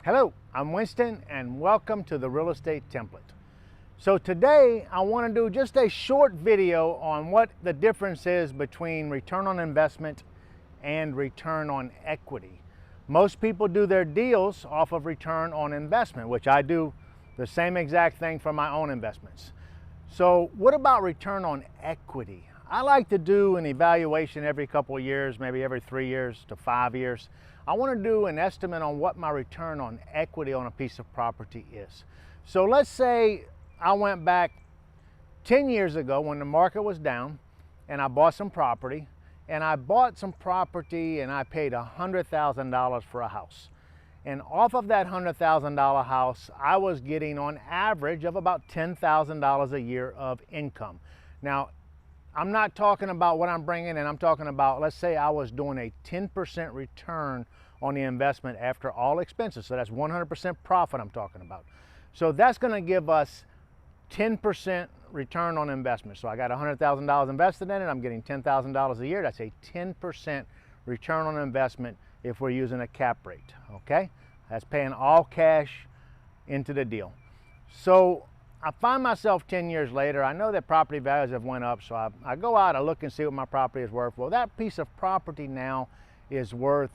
Hello, I'm Winston and welcome to the Real Estate Template. So today I want to do just a short video on what the difference is between return on investment and return on equity. Most people do their deals off of return on investment, which I do the same exact thing for my own investments. So what about return on equity? I like to do an evaluation every couple of years, maybe every 3 years to 5 years. I want to do an estimate on what my return on equity on a piece of property is. So let's say I went back 10 years ago when the market was down and I bought some property and I paid $100,000 for a house. And off of that $100,000 house, I was getting on average of about $10,000 a year of income. Now, I'm not talking about what I'm bringing in, I'm talking about, let's say I was doing a 10% return on the investment after all expenses. So that's 100% profit I'm talking about. So that's gonna give us 10% return on investment. So I got $100,000 invested in it, I'm getting $10,000 a year. That's a 10% return on investment if we're using a cap rate, okay? That's paying all cash into the deal. So I find myself 10 years later, I know that property values have went up, so I go out, I look and see what my property is worth. Well, that piece of property now is worth,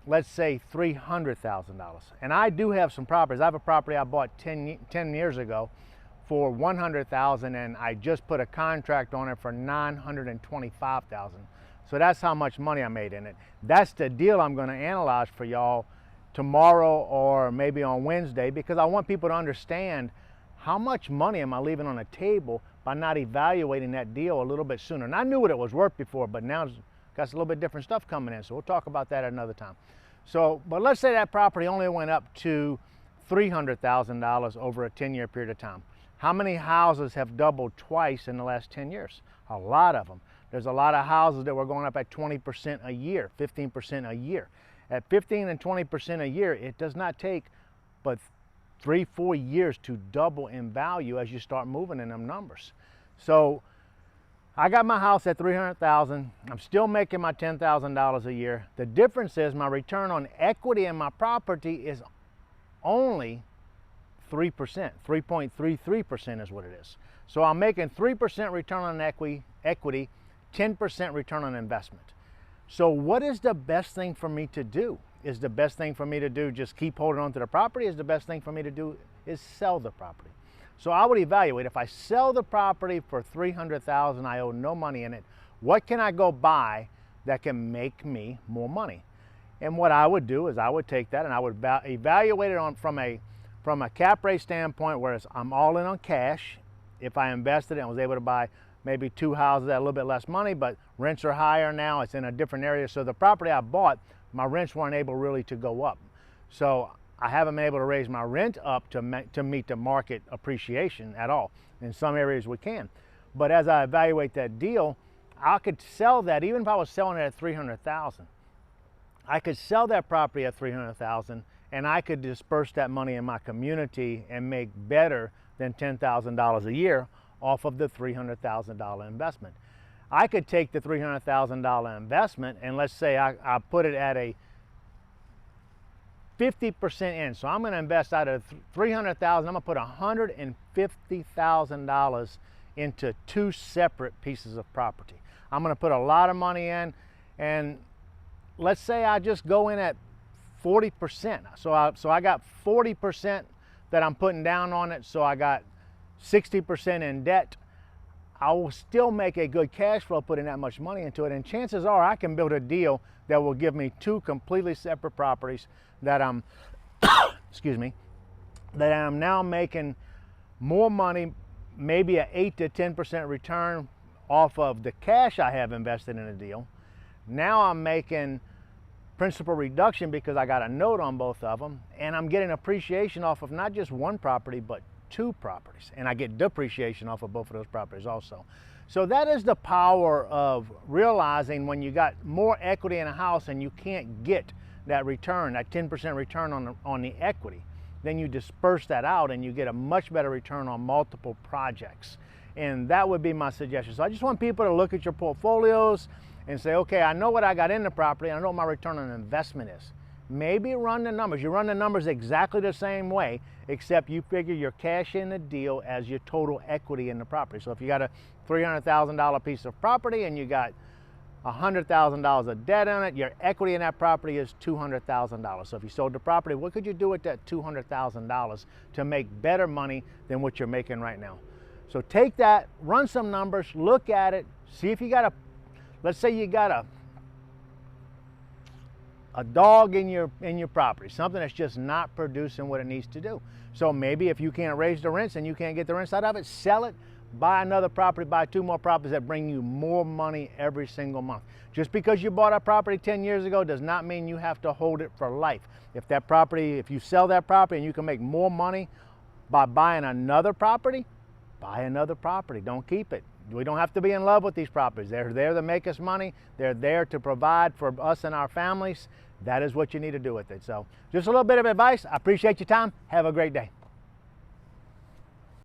let's say, $300,000. And I do have some properties. I have a property I bought 10 years ago for $100,000, and I just put a contract on it for $925,000. So that's how much money I made in it. That's the deal I'm gonna analyze for y'all tomorrow or maybe on Wednesday, because I want people to understand how much money am I leaving on the table by not evaluating that deal a little bit sooner. And I knew what it was worth before, but now it's got a little bit different stuff coming in. So we'll talk about that at another time. So, but let's say that property only went up to $300,000 over a 10-year period of time. How many houses have doubled twice in the last 10 years? A lot of them. There's a lot of houses that were going up at 20% a year, 15% a year. At 15 and 20% a year, it does not take but 3-4 years to double in value as you start moving in them numbers. So I got my house at $300,000. I'm still making my $10,000 a year. The difference is my return on equity in my property is only 3%, 3.33% is what it is. So I'm making 3% return on equity, 10% return on investment. So what is the best thing for me to do? Is the best thing for me to do just keep holding on to the property? Is the best thing for me to do is sell the property? So I would evaluate, if I sell the property for $300,000, I owe no money in it, what can I go buy that can make me more money? And what I would do is I would take that and I would evaluate it from a cap rate standpoint, whereas I'm all in on cash. If I invested and was able to buy maybe 2 houses at a little bit less money, but rents are higher now, it's in a different area. So the property I bought, my rents weren't able really to go up. So I haven't been able to raise my rent up to meet the market appreciation at all. In some areas we can. But as I evaluate that deal, I could sell that, even if I was selling it at $300,000. I could sell that property at $300,000 and I could disperse that money in my community and make better than $10,000 a year off of the $300,000 investment. I could take the $300,000 investment and let's say I put it at a 50% in. So I'm going to invest out of $300,000, I'm going to put $150,000 into 2 separate pieces of property. I'm going to put a lot of money in, and let's say I just go in at 40%. So I got 40% that I'm putting down on it, so I got 60% in debt. I will still make a good cash flow putting that much money into it, and chances are I can build a deal that will give me 2 completely separate properties that I'm excuse me, that I'm now making more money, maybe an 8 to 10% return off of the cash I have invested in a deal. Now I'm making principal reduction because I got a note on both of them, and I'm getting appreciation off of not just 1 property but 2 properties, and I get depreciation off of both of those properties also. So that is the power of realizing when you got more equity in a house and you can't get that return, that 10% return on the equity, then you disperse that out and you get a much better return on multiple projects. And that would be my suggestion. So I just want people to look at your portfolios and say, okay, I know what I got in the property, I know what my return on investment is. maybe run the numbers. You run the numbers exactly the same way, except you figure your cash in the deal as your total equity in the property. So if you got a $300,000 piece of property and you got $100,000 of debt on it, your equity in that property is $200,000. So if you sold the property, what could you do with that $200,000 to make better money than what you're making right now? So take that, run some numbers, look at it, see if you got let's say you got a dog in your property, something that's just not producing what it needs to do. So maybe if you can't raise the rents and you can't get the rents out of it, sell it, buy another property, buy 2 more properties that bring you more money every single month. Just because you bought a property 10 years ago does not mean you have to hold it for life. If you sell that property and you can make more money by buying another property, buy another property. Don't keep it. We don't have to be in love with these properties. They're there to make us money. They're there to provide for us and our families. That is what you need to do with it. So just a little bit of advice. I appreciate your time. Have a great day.